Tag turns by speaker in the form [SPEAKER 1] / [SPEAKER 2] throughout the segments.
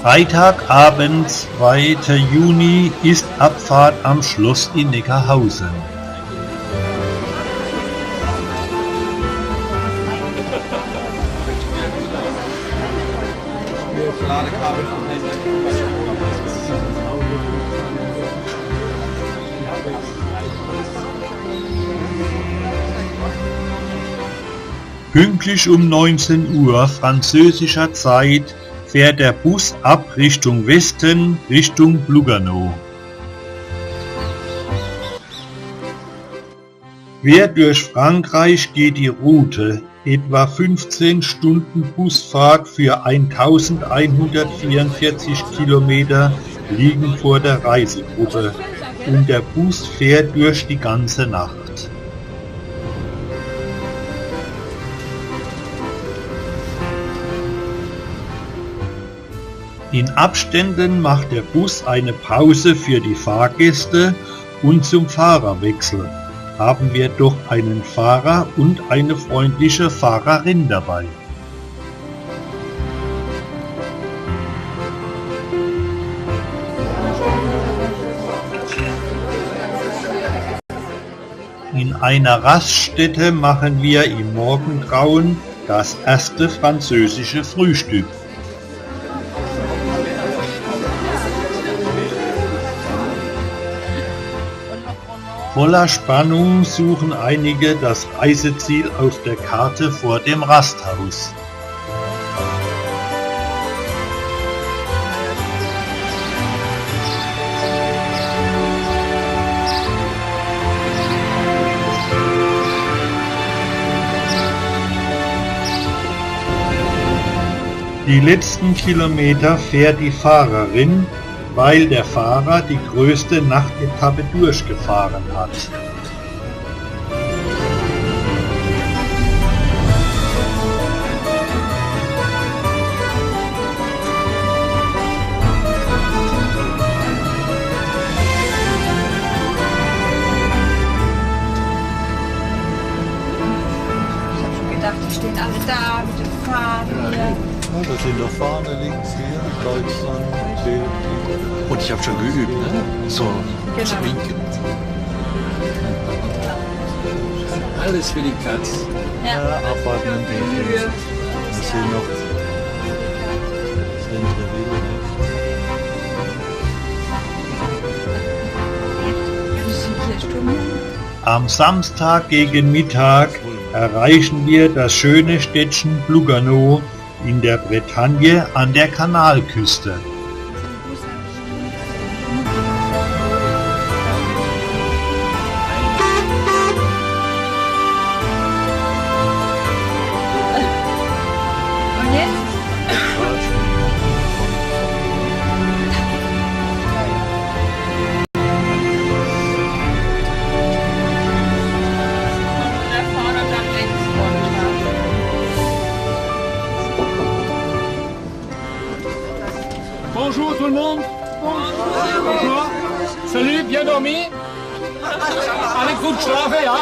[SPEAKER 1] Freitagabend, 2. Juni, ist Abfahrt am Schloss in Neckarhausen. Pünktlich um 19 Uhr französischer Zeit fährt der Bus ab Richtung Westen, Richtung Lugano. Quer durch Frankreich geht die Route. Etwa 15 Stunden Busfahrt für 1144 Kilometer liegen vor der Reisegruppe und der Bus fährt durch die ganze Nacht. In Abständen macht der Bus eine Pause für die Fahrgäste und zum Fahrerwechsel haben wir doch einen Fahrer und eine freundliche Fahrerin dabei. In einer Raststätte machen wir im Morgengrauen das erste französische Frühstück. Voller Spannung suchen einige das Reiseziel auf der Karte vor dem Rasthaus. Die letzten Kilometer fährt die Fahrerin, weil der Fahrer die größte Nachtetappe durchgefahren hat.
[SPEAKER 2] Ich habe schon gedacht, die stehen alle da mit dem Faden hier.
[SPEAKER 3] Ja, das sind doch Fahne links hier, Deutschland, Belgien. Und ich habe schon geübt, ne? So schminken. Alles für die Katz.
[SPEAKER 2] Ja.
[SPEAKER 3] Abwarten und denken. Das sind noch
[SPEAKER 1] Am Samstag gegen Mittag erreichen wir das schöne Städtchen Lugano in der Bretagne an der Kanalküste.
[SPEAKER 2] Und jetzt?
[SPEAKER 4] Bonjour tout le monde. Bonjour. Salut, bien dormi? Alle gut schlafen, ja?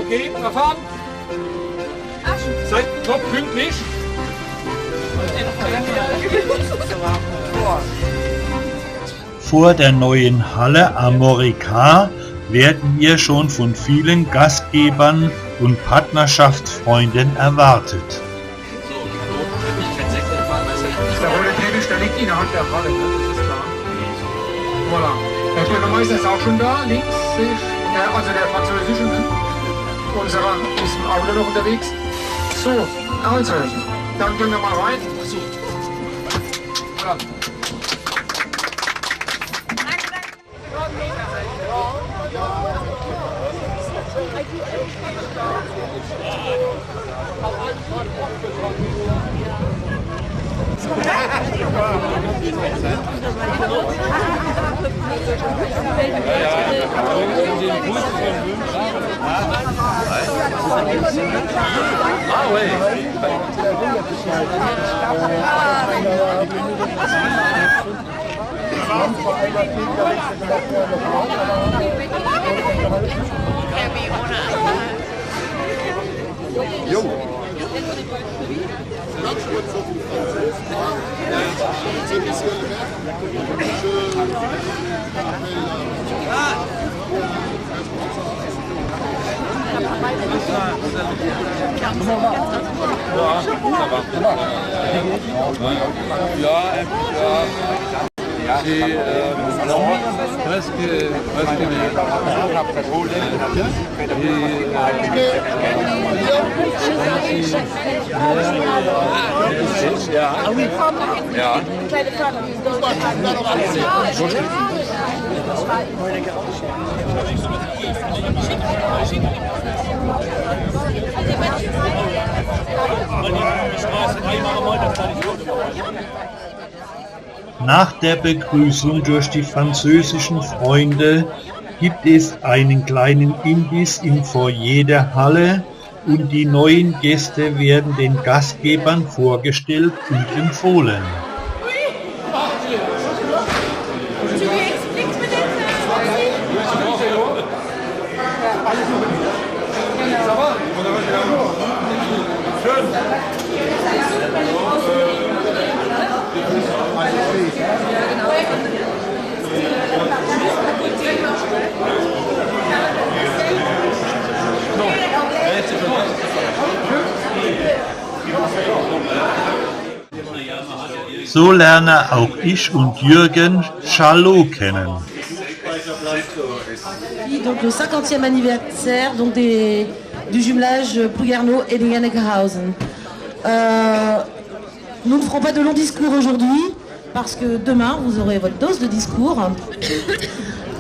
[SPEAKER 4] Okay, wir fahren. Seid top pünktlich.
[SPEAKER 1] Vor der neuen Halle Amorica werden wir schon von vielen Gastgebern und Partnerschaftsfreunden erwartet.
[SPEAKER 4] Der rote Teppich, der liegt innerhalb der Halle, ne? Das ist klar. Voilà. Der Bürgermeister ist auch schon da, links sehe ich, also der französische, ne? Unserer ist im Auto noch unterwegs. So, also, dann gehen wir mal rein. So. Voilà.
[SPEAKER 3] Jo.
[SPEAKER 1] Nach der Begrüßung durch die französischen Freunde gibt es einen kleinen Imbiss im Foyer der Halle und die neuen Gäste werden den Gastgebern vorgestellt und empfohlen. So lerne auch ich und Jürgen Charlot kennen.
[SPEAKER 5] Donc le 50e anniversaire donc du jumelage Plouguerneau et Edingen-Neckarhausen. Nous ne ferons pas de longs discours aujourd'hui parce que demain vous aurez votre dose de discours.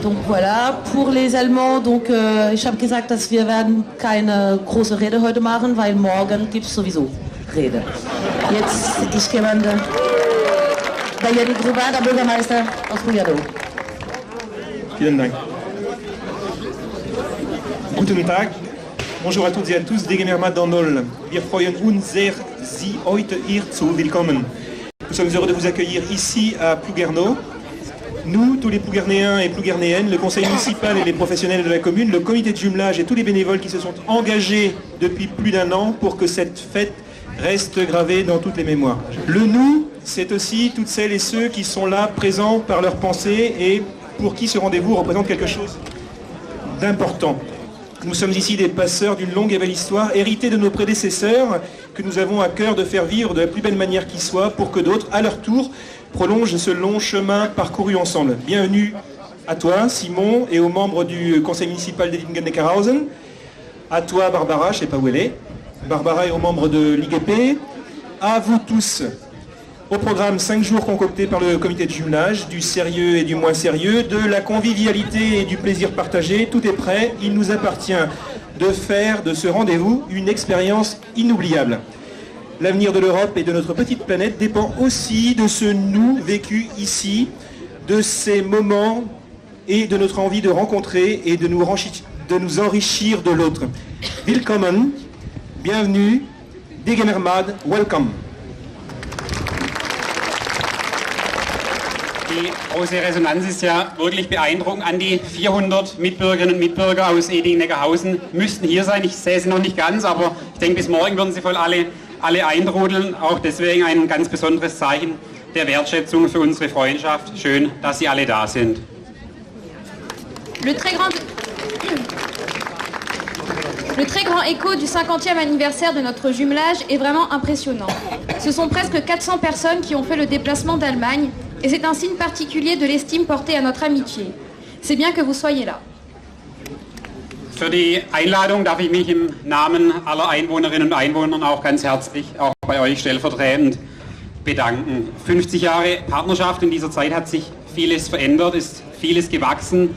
[SPEAKER 5] Donc voilà, pour les Allemands, donc ich habe gesagt, dass wir werden keine große Rede heute machen, weil morgen gibt es sowieso Rede. Jetzt ich jemanden, Daniel Gruber, der Bürgermeister aus Plouguerneau.
[SPEAKER 6] Vielen Dank. Guten Tag. Bonjour à toutes et à tous, Degenermat Dandol. Wir freuen uns sehr, Sie heute hier zu willkommen. Nous sommes heureux de vous accueillir ici à Plouguerneau. Nous, tous les Plouguernéens et Plouguernéennes, le conseil municipal et les professionnels de la commune, le comité de jumelage et tous les bénévoles qui se sont engagés depuis plus d'1 an pour que cette fête reste gravée dans toutes les mémoires. Le nous, c'est aussi toutes celles et ceux qui sont là, présents par leurs pensées et pour qui ce rendez-vous représente quelque chose d'important. Nous sommes ici des passeurs d'une longue et belle histoire, héritée de nos prédécesseurs, que nous avons à cœur de faire vivre de la plus belle manière qui soit, pour que d'autres, à leur tour, prolongent ce long chemin parcouru ensemble. Bienvenue à toi, Simon, et aux membres du conseil municipal d'Edingen-Neckarhausen. À toi, Barbara, je ne sais pas où elle est. Barbara et aux membres de l'IGP. À vous tous. Au programme, 5 jours concoctés par le comité de jumelage, du sérieux et du moins sérieux, de la convivialité et du plaisir partagé. Tout est prêt. Il nous appartient de faire de ce rendez-vous une expérience inoubliable. L'avenir de l'Europe et de notre petite planète dépend aussi de ce nous vécu ici, de ces moments et de notre envie de rencontrer et de nous enrichir de l'autre. Willkommen, bienvenue, Degenermat, welcome.
[SPEAKER 7] Die große Resonanz ist ja wirklich beeindruckend. An die 400 Mitbürgerinnen und Mitbürger aus Edingen-Neckarhausen müssten hier sein. Ich sehe sie noch nicht ganz, aber ich denke, bis morgen würden sie voll alle eintrudeln. Auch deswegen ein ganz besonderes Zeichen der Wertschätzung für unsere Freundschaft. Schön, dass Sie alle da sind.
[SPEAKER 8] Le très grand écho du 50e anniversaire de notre jumelage est vraiment impressionnant. Ce sont presque 400 personnes qui ont fait le déplacement d'Allemagne et c'est un signe particulier de l'estime portée à notre amitié. C'est bien que vous soyez là.
[SPEAKER 7] Für die Einladung darf ich mich im Namen aller Einwohnerinnen und Einwohner auch ganz herzlich, auch bei euch stellvertretend, bedanken. 50 Jahre Partnerschaft, in dieser Zeit hat sich vieles verändert, ist vieles gewachsen.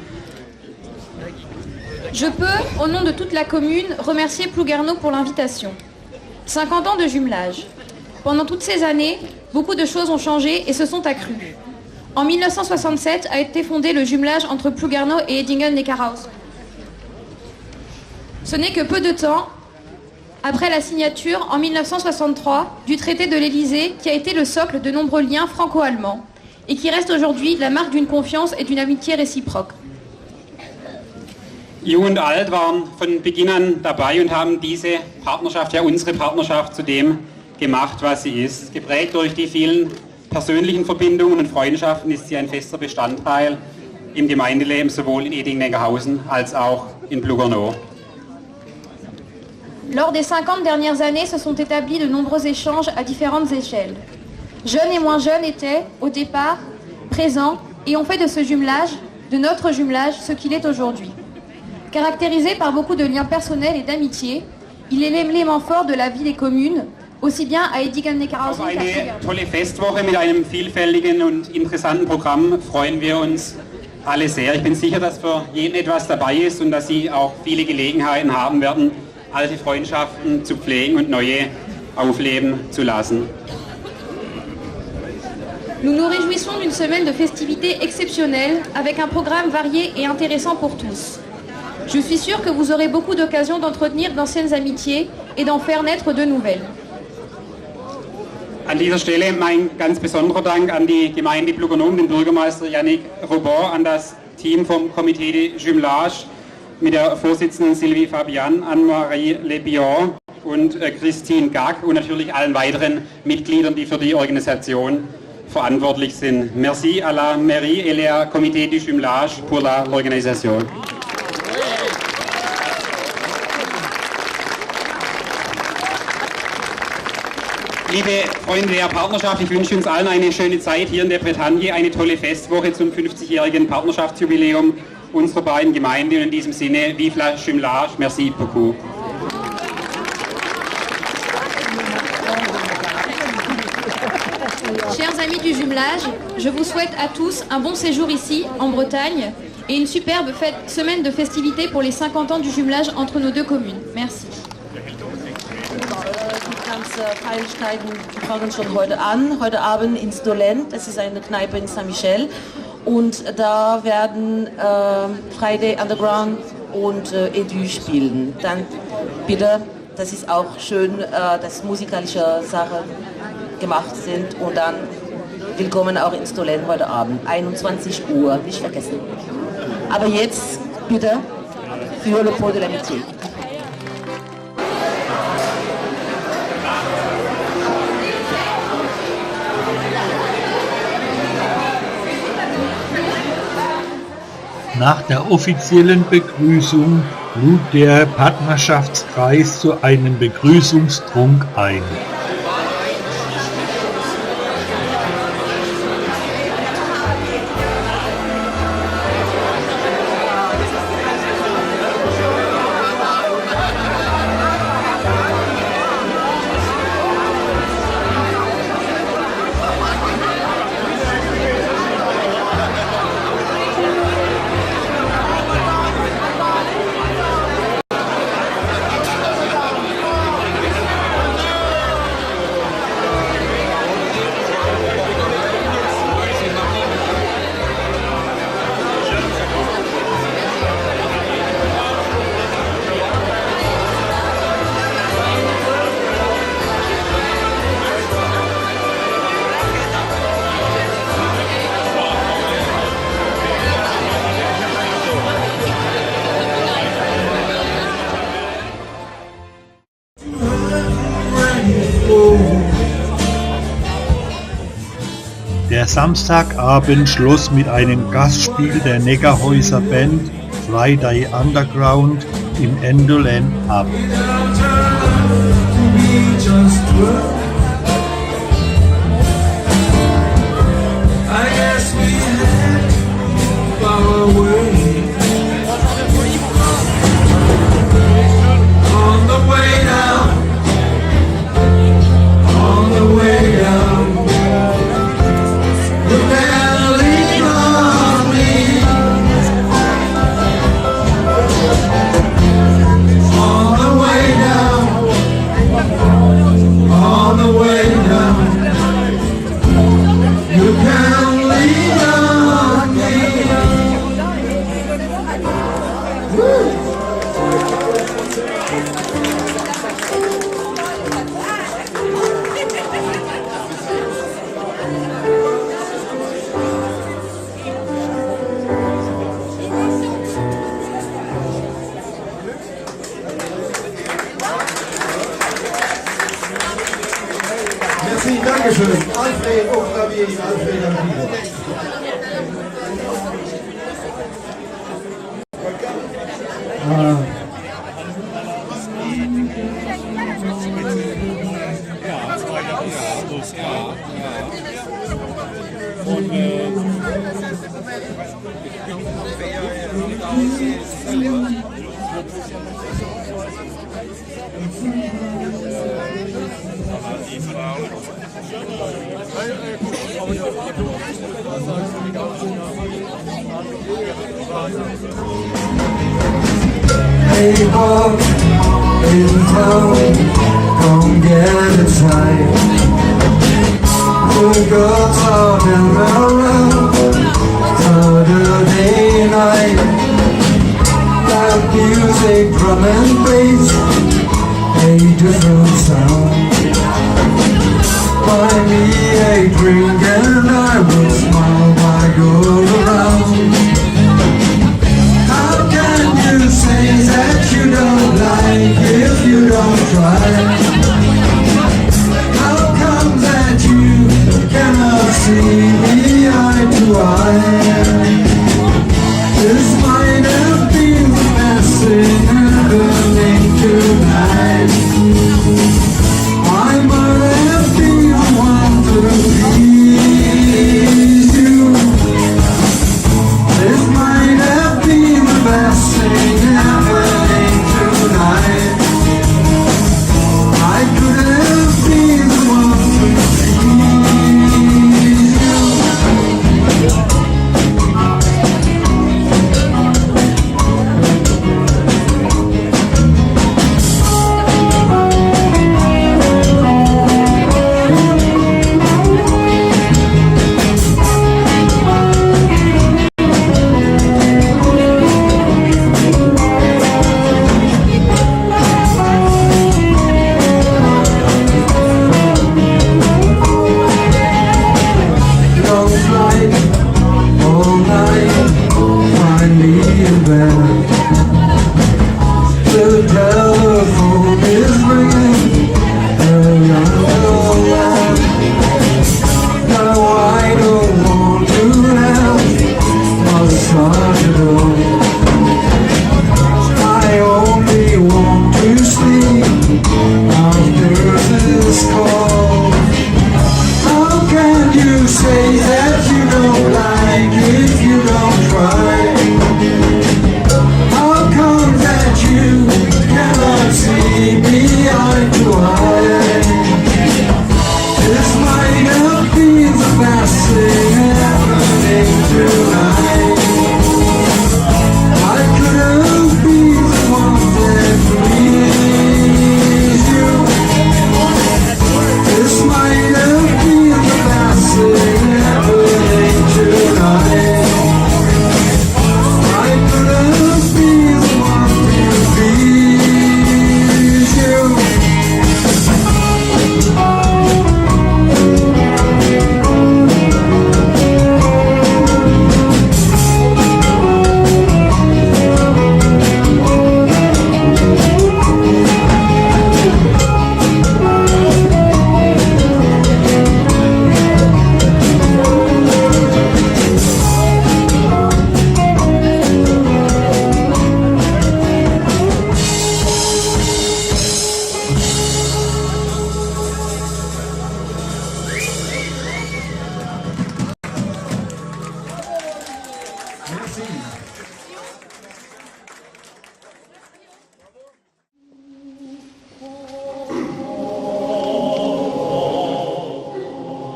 [SPEAKER 8] Je peux, au nom de toute la commune, remercier Plouguerneau pour l'invitation. 50 ans de jumelage. Pendant toutes ces années, beaucoup de choses ont changé et se sont accrues. En 1967 a été fondé le jumelage entre Plouguerneau et Edingen-Neckarhausen. Ce n'est que peu de temps après la signature, en 1963, du traité de l'Élysée qui a été le socle de nombreux liens franco-allemands et qui reste aujourd'hui la marque d'une confiance et d'une amitié réciproque.
[SPEAKER 7] Jung und alt waren von Beginn an dabei und haben diese Partnerschaft, ja unsere Partnerschaft, zu dem gemacht, was sie ist. Geprägt durch die vielen persönlichen Verbindungen und Freundschaften ist sie ein fester Bestandteil im Gemeindeleben sowohl in Eding-Neckarhausen als auch in Plouguernot.
[SPEAKER 8] Lors des 50 dernières années, se sont établis de nombreux échanges à différentes échelles. Jeunes et moins jeunes étaient, au départ, présents et ont fait de ce jumelage, de notre jumelage, ce qu'il est aujourd'hui. Caractérisé par beaucoup de liens personnels et d'amitié, il est l'élément fort de la vie des communes, aussi bien à Eding-Neckarhausen qu'à Plouguernot.
[SPEAKER 7] Auf eine tolle Festwoche mit einem vielfältigen und interessanten Programm freuen wir uns alle sehr. Ich bin sicher, dass für jeden etwas dabei ist und dass Sie auch viele Gelegenheiten haben werden, alte Freundschaften zu pflegen und neue aufleben zu lassen.
[SPEAKER 8] Nous nous réjouissons d'une semaine de festivités exceptionnelle avec un programme varié et intéressant pour tous. Je suis sûre que vous aurez beaucoup d'occasions d'entretenir d'anciennes amitiés et d'en faire naître de nouvelles.
[SPEAKER 7] An dieser Stelle mein ganz besonderer Dank an die Gemeinde Plouguernot, den Bürgermeister Yannick Robon, an das Team vom Comité de Jumelage mit der Vorsitzenden Sylvie Fabian, Anne-Marie Lebion und Christine Gack und natürlich allen weiteren Mitgliedern, die für die Organisation verantwortlich sind. Merci à la mairie et le Comité du Jumelage pour l'organisation. Liebe Freunde der Partnerschaft, ich wünsche uns allen eine schöne Zeit hier in der Bretagne, eine tolle Festwoche zum 50-jährigen Partnerschaftsjubiläum unserer beiden Gemeinden und in diesem Sinne, vive la jumelage, merci beaucoup.
[SPEAKER 8] Chers amis du jumelage, je vous souhaite à tous un bon séjour ici, en Bretagne, et une superbe semaine de festivités pour les 50 ans du jumelage entre nos deux communes. Merci.
[SPEAKER 5] Die ganzen Feierlichkeiten fangen schon heute an, heute Abend ins Dolent, das ist eine Kneipe in Saint-Michel, und da werden Friday Underground und Edu spielen. Dann bitte, das ist auch schön, dass musikalische Sachen gemacht sind, und dann willkommen auch ins Dolent heute Abend, 21 Uhr, nicht vergessen. Aber jetzt bitte für Le Pot de l'Amitié.
[SPEAKER 1] Nach der offiziellen Begrüßung lud der Partnerschaftskreis zu einem Begrüßungstrunk ein. Der Samstagabend schloss mit einem Gastspiel der Neckarhäuser Band Friday Underground im Endolen ab.
[SPEAKER 9] On the Dankeschön. Alfred, Alfred Amino. Hey Bob, in town, come get a time. The girls out and around Saturday night. Loud music, drum and bass, a different sound. Buy me a drink and I will smile my girl around. How can you say that you don't like if you don't try? How come that you cannot see me eye to eye? This might have been the best thing happening tonight. I might have been the one to please you. This might have been the best thing happening tonight. I could have been the one to please you.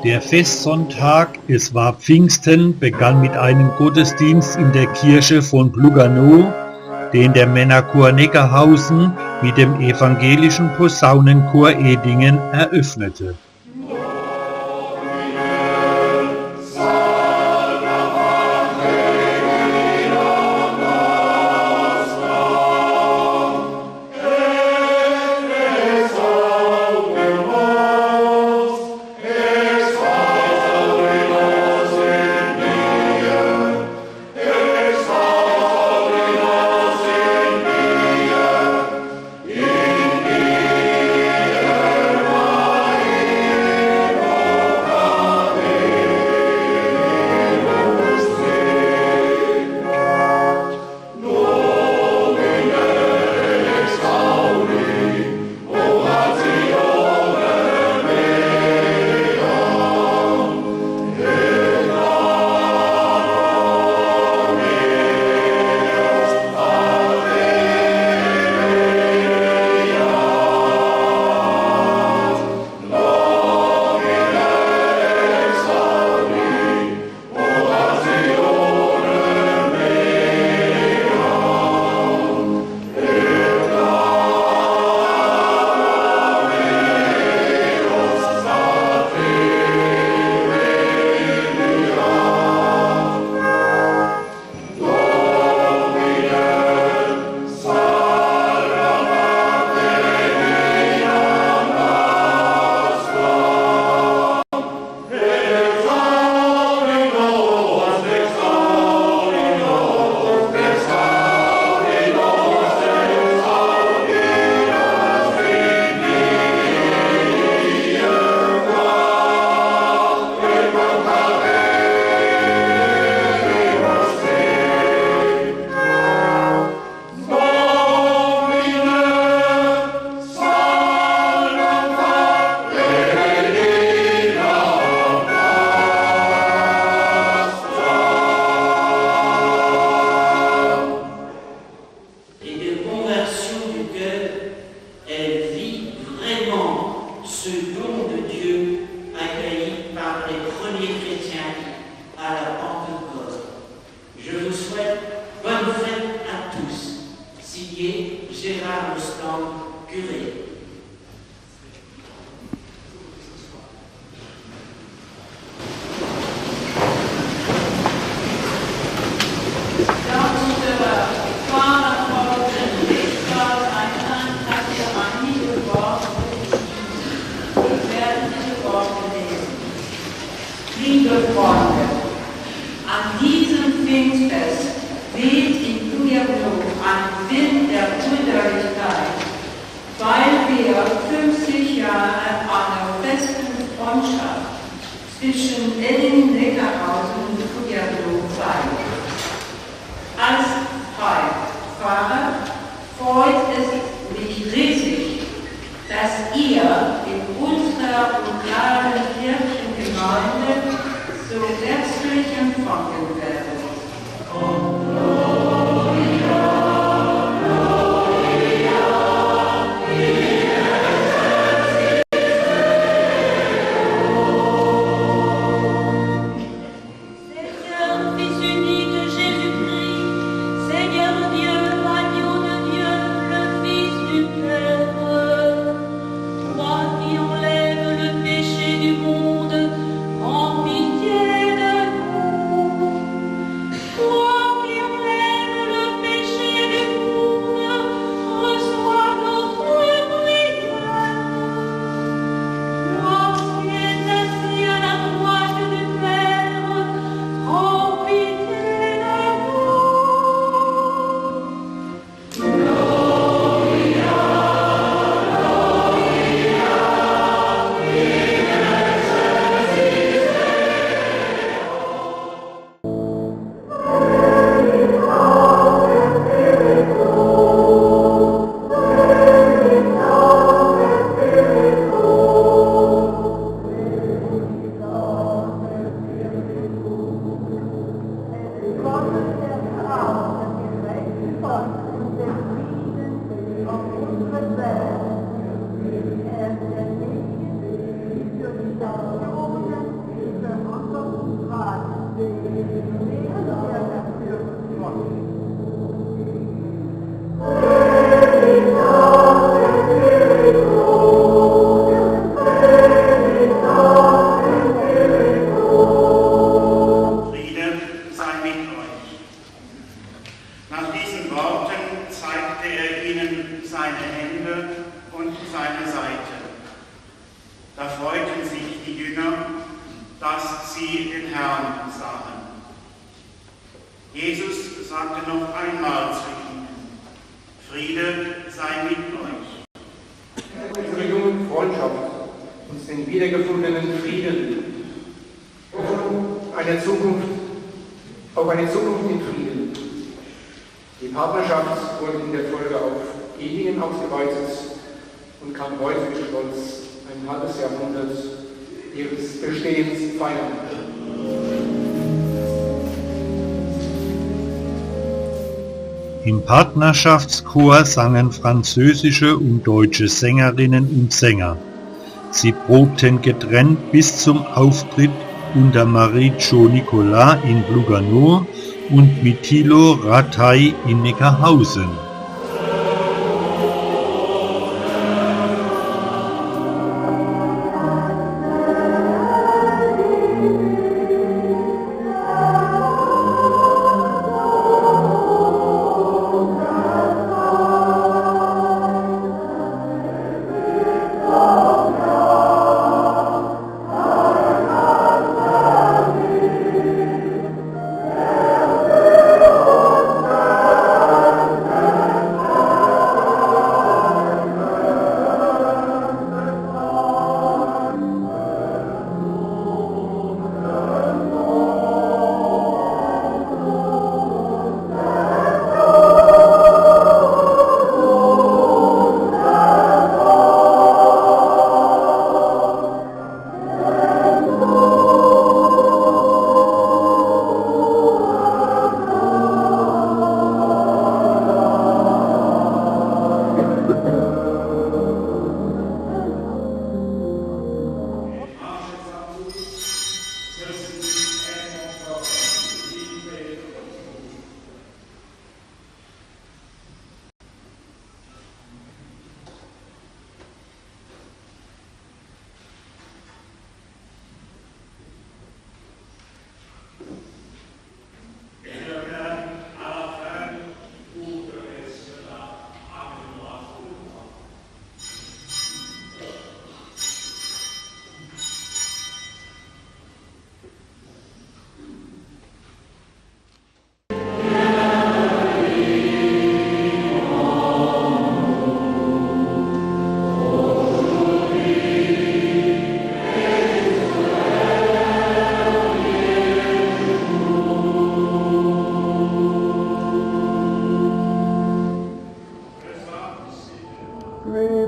[SPEAKER 1] Der Festsonntag, es war Pfingsten, begann mit einem Gottesdienst in der Kirche von Pluganow, den der Männerchor Neckarhausen mit dem evangelischen Posaunenchor Edingen eröffnete.
[SPEAKER 10] ce don de Dieu accueilli par les premiers chrétiens à la Pentecôte. Je vous souhaite bonne fête à tous. Signé Gérard Rostand, curé.
[SPEAKER 11] Liebe Freunde, an diesem Pfingstfest weht in Plouguereau ein Wind der Brüderlichkeit, weil wir 50 Jahre einer festen Freundschaft zwischen Ellingen-Neckarhausen und Plouguereau feiern. Als Pfarrer freut es mich riesig, dass ihr in unserer lokalen Kirchengemeinde so herzlich empfangen werdet.
[SPEAKER 1] Im Partnerschaftschor sangen französische und deutsche Sängerinnen und Sänger. Sie probten getrennt bis zum Auftritt unter Marie-Jo Nicolas in Plouguereau und mit Thilo Rathai in Neckarhausen.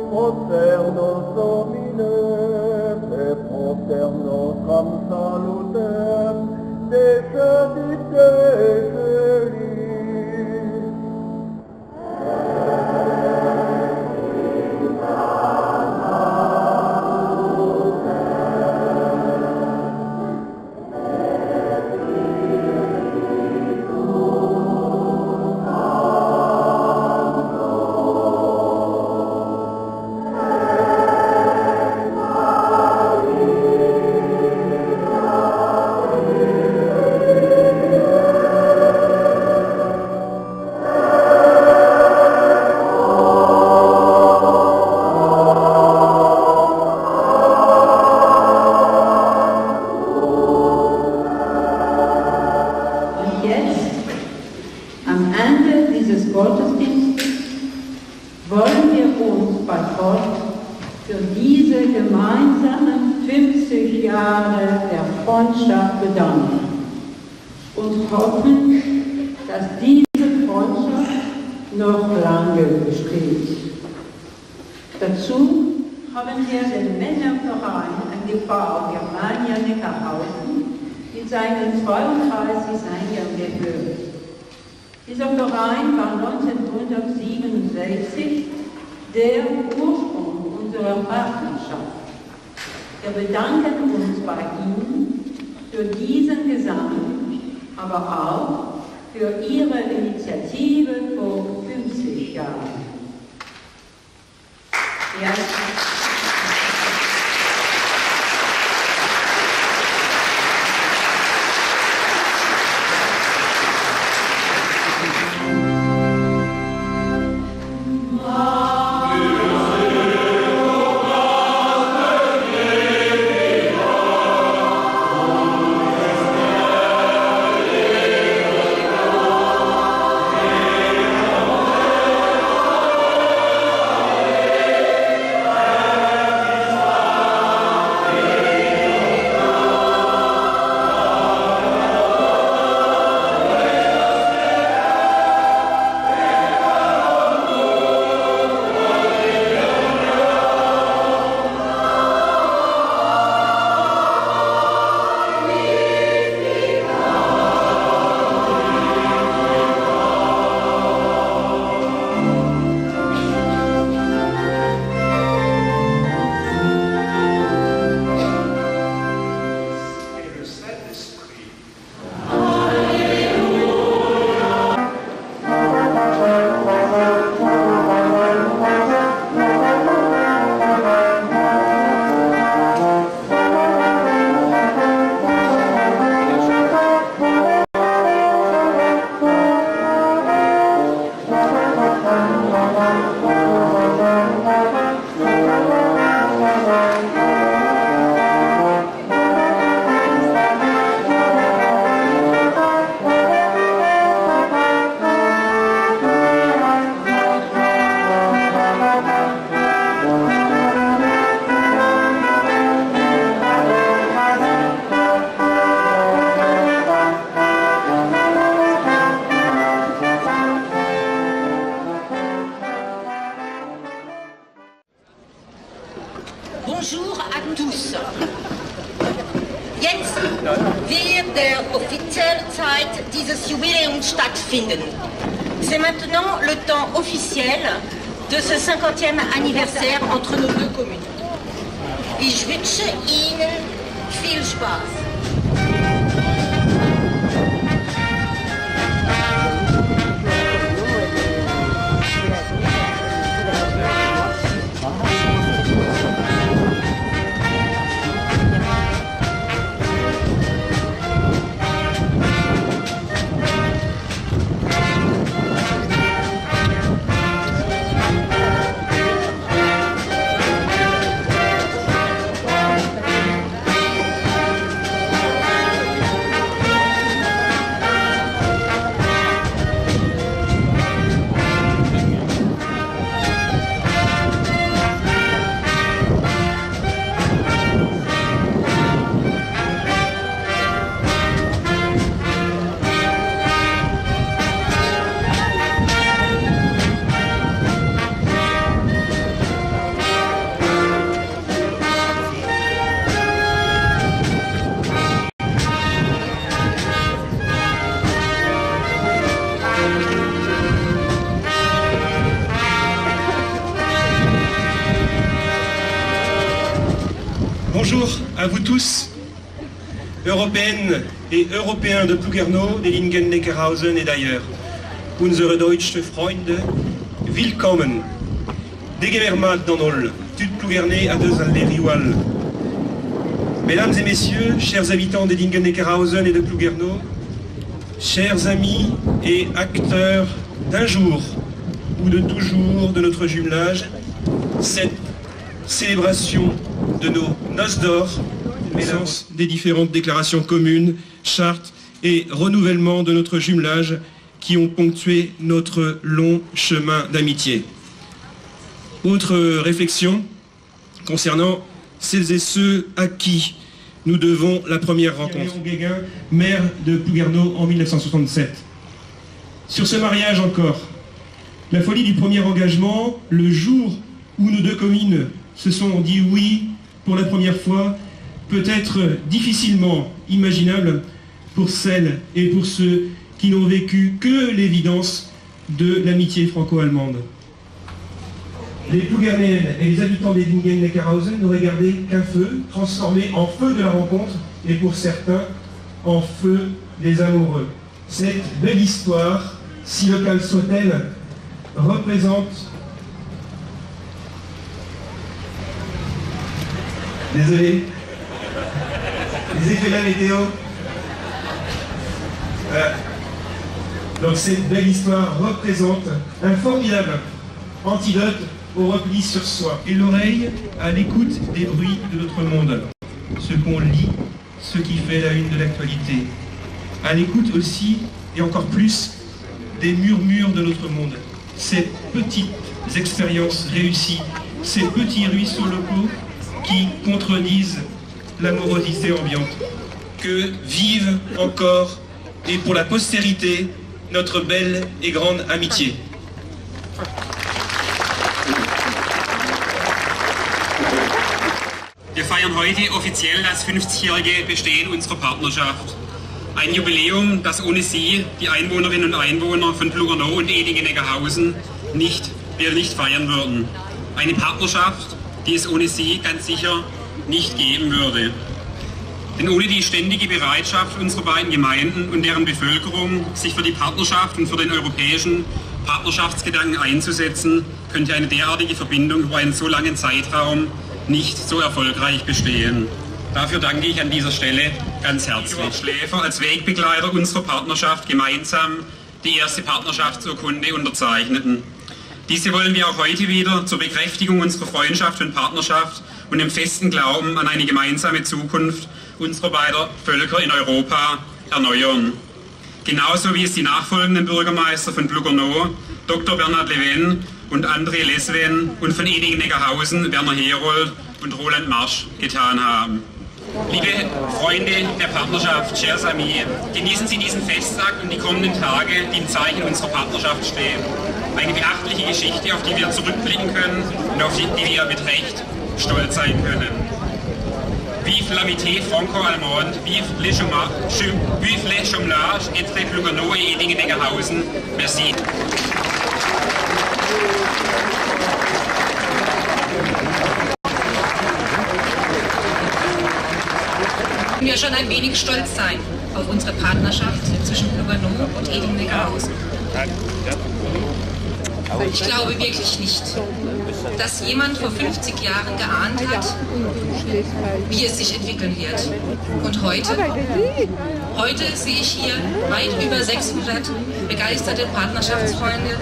[SPEAKER 9] prosternos Domine, te prosternos salutem, de
[SPEAKER 11] Dieser Verein war 1967 der Ursprung unserer Partnerschaft. Wir bedanken uns bei Ihnen für diesen Gesang, aber auch für Ihre Initiative vor 50 Jahren. Ja.
[SPEAKER 12] Bonjour à tous. Jetzt wird der offizielle Zeit dieses Jubiläums stattfinden. C'est maintenant le temps officiel de ce 50e anniversaire entre nos deux communes. Ich wünsche Ihnen viel Spaß.
[SPEAKER 6] Bonjour à vous tous, Européennes et Européens de Plouguerneau, des Lingen-Neckarhausen et d'ailleurs. Unsere deutsche Freunde, willkommen. Degemermat dans Nol, Tud Plouguernay à deux Alder-Rioual. Mesdames et messieurs, chers habitants des Lingen-Neckarhausen et de Plouguerneau, chers amis et acteurs d'un jour ou de toujours de notre jumelage, cette célébration de nos noces d'or, l'essence des différentes déclarations communes, chartes et renouvellement de notre jumelage qui ont ponctué notre long chemin d'amitié. Autre réflexion concernant celles et ceux à qui nous devons la première rencontre. Guéguin, maire de Plouguerneau en 1967. Sur ce mariage encore, la folie du premier engagement, le jour où nos deux communes se sont dit oui pour la première fois, peut être difficilement imaginable pour celles et pour ceux qui n'ont vécu que l'évidence de l'amitié franco-allemande. Les Plouguernéennes et les habitants des Lingen-Neckarhausen n'auraient gardé qu'un feu, transformé en feu de la rencontre, et pour certains, en feu des amoureux. Cette belle histoire, si locale soit-elle, représente... Désolé. Les effets de la météo. Donc cette belle histoire représente un formidable antidote au repli sur soi. Et l'oreille à l'écoute des bruits de notre monde. Ce qu'on lit, ce qui fait la une de l'actualité. À l'écoute aussi, et encore plus, des murmures de notre monde. Ces petites expériences réussies, ces petits ruisseaux locaux qui contredisent la morosité ambiante. Que vive encore, et pour la postérité, notre belle et grande amitié.
[SPEAKER 7] Wir feiern heute offiziell das 50-jährige Bestehen unserer Partnerschaft. Ein Jubiläum, das ohne Sie, die Einwohnerinnen und Einwohner von Plouguerneau und Edingen-Neckarhausen, wir nicht feiern würden. Eine Partnerschaft, die es ohne Sie ganz sicher nicht geben würde. Denn ohne die ständige Bereitschaft unserer beiden Gemeinden und deren Bevölkerung, sich für die Partnerschaft und für den europäischen Partnerschaftsgedanken einzusetzen, könnte eine derartige Verbindung über einen so langen Zeitraum nicht so erfolgreich bestehen. Dafür danke ich an dieser Stelle ganz herzlich. Schläfer als Wegbegleiter unserer Partnerschaft gemeinsam die erste Partnerschaftsurkunde unterzeichneten. Diese wollen wir auch heute wieder zur Bekräftigung unserer Freundschaft und Partnerschaft und dem festen Glauben an eine gemeinsame Zukunft unserer beiden Völker in Europa erneuern. Genauso wie es die nachfolgenden Bürgermeister von Plouguerneau, Dr. Bernhard Leven und André Lesven und von Edingen-Neckarhausen, Werner Herold und Roland Marsch getan haben. Liebe Freunde der Partnerschaft, chers amis, genießen Sie diesen Festtag und die kommenden Tage, die im Zeichen unserer Partnerschaft stehen. Eine beachtliche Geschichte, auf die wir zurückblicken können und auf die wir mit Recht stolz sein können. Vive l'amitié franco-allemande, vive les jumelages entre Plouguerneau et Edingen-Neckarhausen. Merci.
[SPEAKER 13] Wir schon ein wenig stolz sein auf unsere Partnerschaft zwischen Plouguerneau und Edingen-Neckarhausen. Ich glaube wirklich nicht, dass jemand vor 50 Jahren geahnt hat, wie es sich entwickeln wird. Und heute sehe ich hier weit über 600 begeisterte Partnerschaftsfreunde.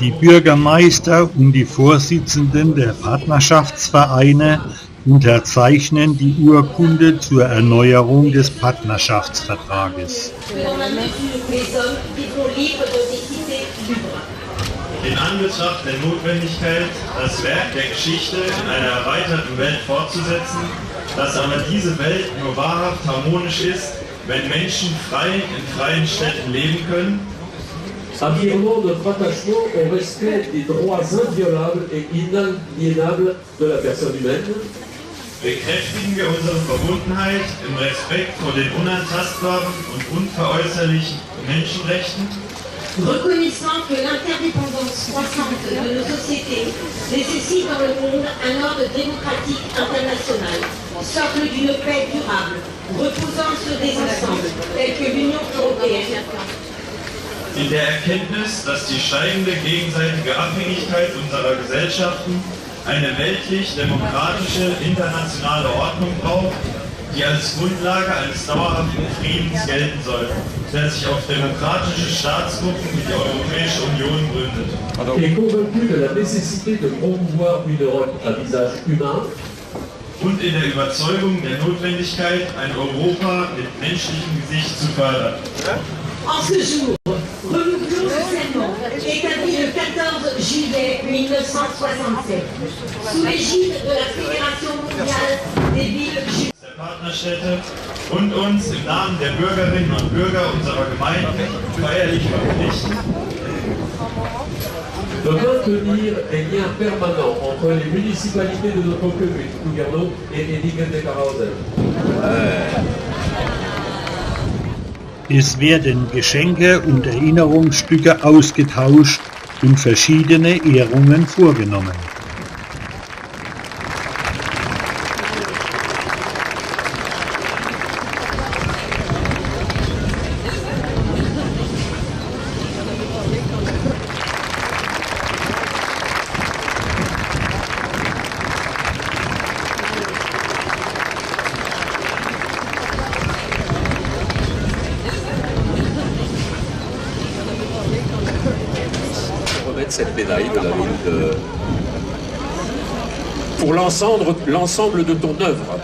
[SPEAKER 1] Die Bürgermeister und die Vorsitzenden der Partnerschaftsvereine unterzeichnen die Urkunde zur Erneuerung des Partnerschaftsvertrages.
[SPEAKER 14] In Anbetracht der Notwendigkeit, das Werk der Geschichte in einer erweiterten Welt fortzusetzen, dass aber diese Welt nur wahrhaft harmonisch ist, wenn Menschen frei in freien Städten leben können,
[SPEAKER 15] affirmons notre attachement au respect des droits inviolables et inaliénables de la personne humaine.
[SPEAKER 14] Bekräftigen wir unsere Verbundenheit im Respekt vor den unantastbaren und unveräußerlichen Menschenrechten.
[SPEAKER 12] Reconnaissant que l'interdépendance croissante de nos sociétés nécessite dans le monde un ordre démocratique international, socle d'une paix durable, reposant sur des ensembles tels que l'Union européenne.
[SPEAKER 14] In der Erkenntnis, dass die steigende gegenseitige Abhängigkeit unserer Gesellschaften eine weltlich-demokratische internationale Ordnung braucht, die als Grundlage eines dauerhaften Friedens gelten soll, der sich auf demokratische Staatsgruppen wie die Europäische Union gründet.
[SPEAKER 15] Et convaincu de la nécessité de promouvoir une Europe à visage humain,
[SPEAKER 14] und in der Überzeugung der Notwendigkeit, ein Europa mit menschlichem Gesicht zu fördern.
[SPEAKER 12] En ce jour, renouvelons officiellement, établi le 14 juillet 1967, sous l'égide de la Fédération mondiale des villes juives.
[SPEAKER 14] Der Partnerstädte und uns im Namen der Bürgerinnen und Bürger unserer Gemeinden feierlich verpflichten,
[SPEAKER 15] de maintenir des liens permanents entre les municipalités de notre commune, Plouguerneau et Edingen-Neckarhausen.
[SPEAKER 1] Es werden Geschenke und Erinnerungsstücke ausgetauscht und verschiedene Ehrungen vorgenommen.
[SPEAKER 15] Cette médaille de la ville de... pour l'ensemble de ton œuvre.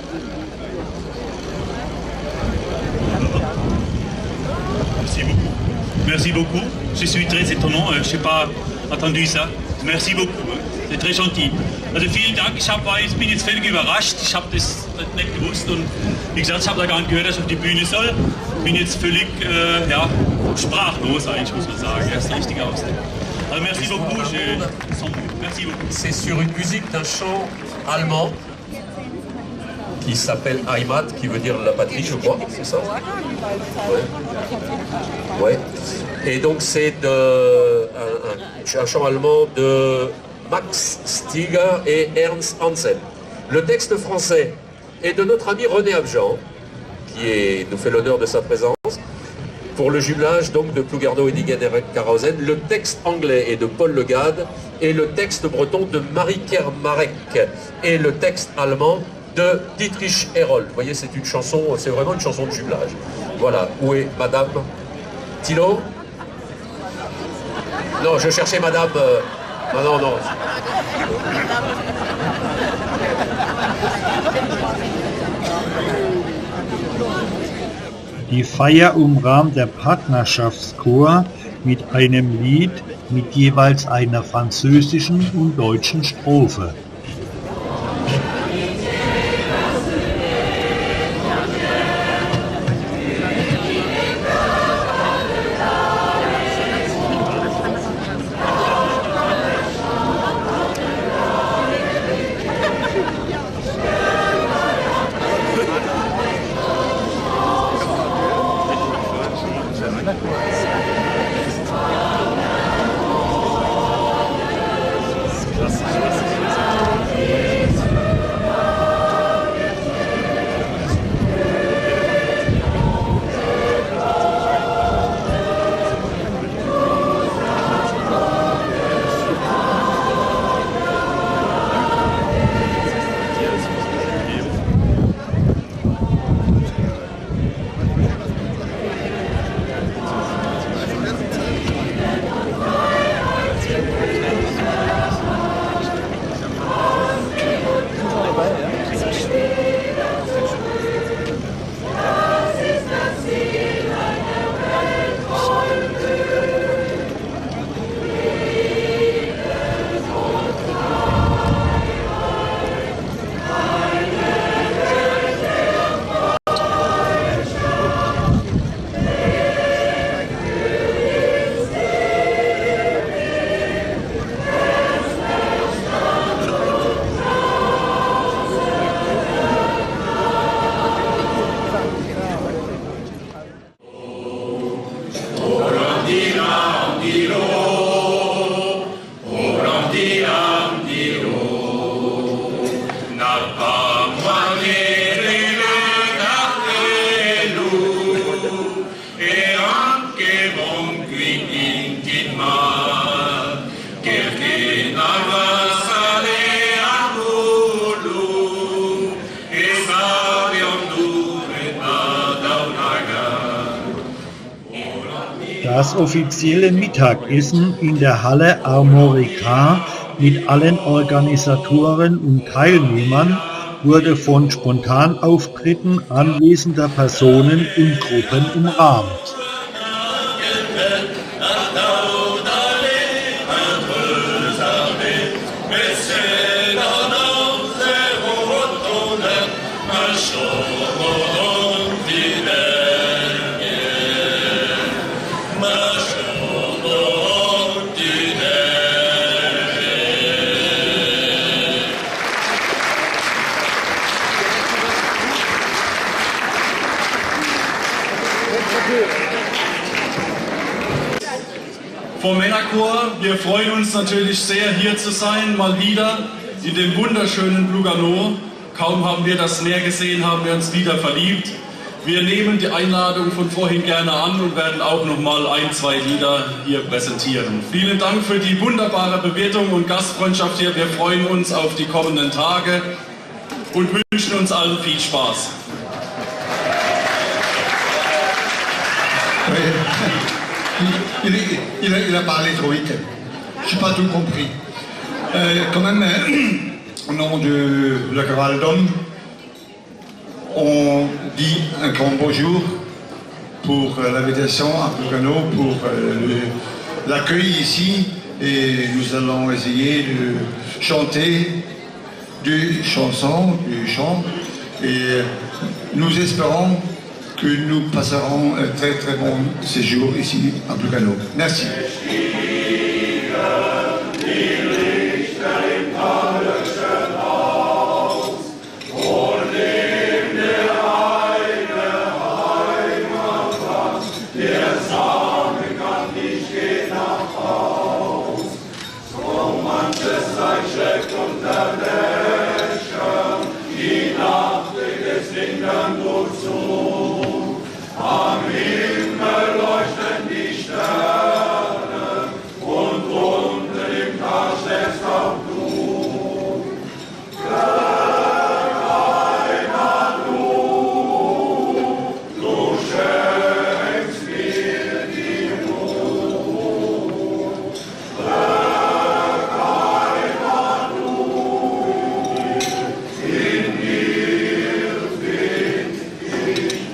[SPEAKER 16] Merci beaucoup. Merci beaucoup. Je suis très étonnant. Je n'ai pas entendu ça. Merci beaucoup. C'est très gentil. Also vielen Dank. Ich bin jetzt völlig überrascht. Ich habe das nicht gewusst und wie gesagt, ich habe da gar nicht gehört, dass ich auf die Bühne soll. Bin jetzt völlig sprachlos eigentlich, muss man sagen. Das ist der richtige Ausdruck. Merci beaucoup, merci beaucoup.
[SPEAKER 15] C'est sur une musique d'un chant allemand qui s'appelle Heimat, qui veut dire la patrie, je crois, c'est ça? Ouais. Et donc c'est un chant allemand de Max Stiger et Ernst Hansen. Le texte français est de notre ami René Abjean, qui nous fait l'honneur de sa présence. Pour le jumelage donc de Plouguerneau et Edingen-Neckarhausen, le texte anglais est de Paul Le Gade et le texte breton de Marie Kermarek et le texte allemand de Dietrich Herold. Vous voyez, c'est une chanson, c'est vraiment une chanson de jumelage. Voilà, où est Madame Thilo? Non, je cherchais Madame... non.
[SPEAKER 1] Die Feier umrahmt der Partnerschaftschor mit einem Lied mit jeweils einer französischen und deutschen Strophe. Das offizielle Mittagessen in der Halle Armorica mit allen Organisatoren und Teilnehmern wurde von Spontanauftritten anwesender Personen und Gruppen umrahmt.
[SPEAKER 17] Vom Männerchor, wir freuen uns natürlich sehr, hier zu sein, mal wieder in dem wunderschönen Lugano. Kaum haben wir das Meer gesehen, haben wir uns wieder verliebt. Wir nehmen die Einladung von vorhin gerne an und werden auch noch mal ein, zwei Lieder hier präsentieren. Vielen Dank für die wunderbare Bewirtung und Gastfreundschaft hier. Wir freuen uns auf die kommenden Tage und wünschen uns allen viel Spaß.
[SPEAKER 18] Il a parlé trop vite. Je n'ai pas tout compris. Quand même, au nom de la chorale d'hommes, on dit un grand bonjour pour l'invitation à Lugano, pour l'accueil ici. Et nous allons essayer de chanter des chansons, du chant. Et nous espérons que nous passerons un très très bon séjour ici à Lugano. Merci.
[SPEAKER 9] Am Himmel leuchten die Sterne und unter dem Tag schläfst auch du. Heimat, du schenkst mir die Ruhe. Heimat, in dir find ich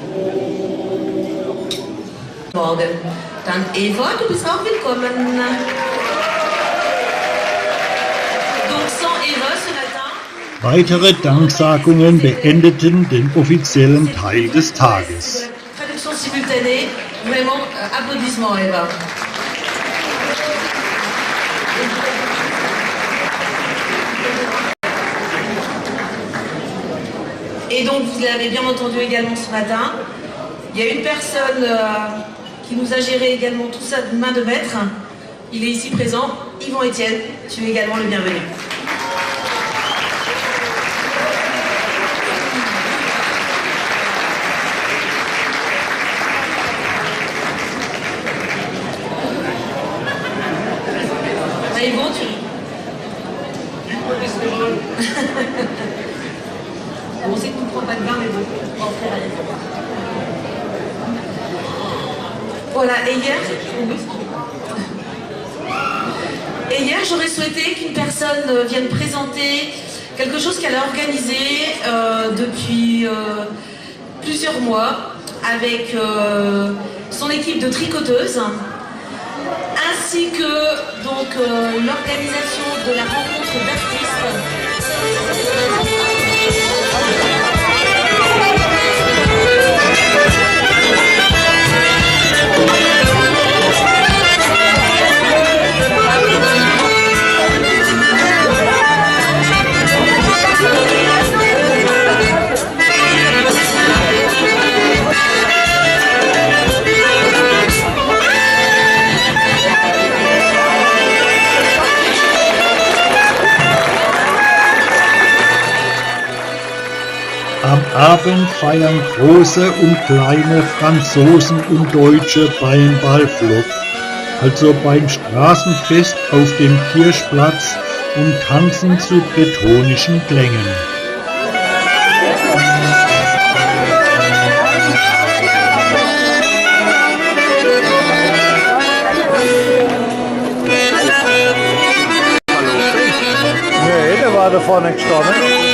[SPEAKER 5] Morgen. Dann Eva, du bist auch willkommen. Donc sans Eva ce matin.
[SPEAKER 1] Weitere Danksagungen beendeten den offiziellen Teil des Tages.
[SPEAKER 5] Traduction simultanée, vraiment applaudissements Eva. Et donc vous l'avez bien entendu également ce matin, il y a une personne qui nous a géré également tout ça de main de maître. Il est ici présent, Yvon Etienne, tu es également le bienvenu. Ah, Yvon, on sait que tu ne prends pas de bain, mais bon, on va en faire rien. Voilà, et hier j'aurais souhaité qu'une personne vienne présenter quelque chose qu'elle a organisé depuis plusieurs mois avec son équipe de tricoteuses, ainsi que donc l'organisation de la rencontre d'artistes.
[SPEAKER 1] Am Abend feiern große und kleine Franzosen und Deutsche beim Ballflop, also beim Straßenfest auf dem Kirchplatz, und tanzen zu bretonischen Klängen.
[SPEAKER 19] war da vorne gestanden.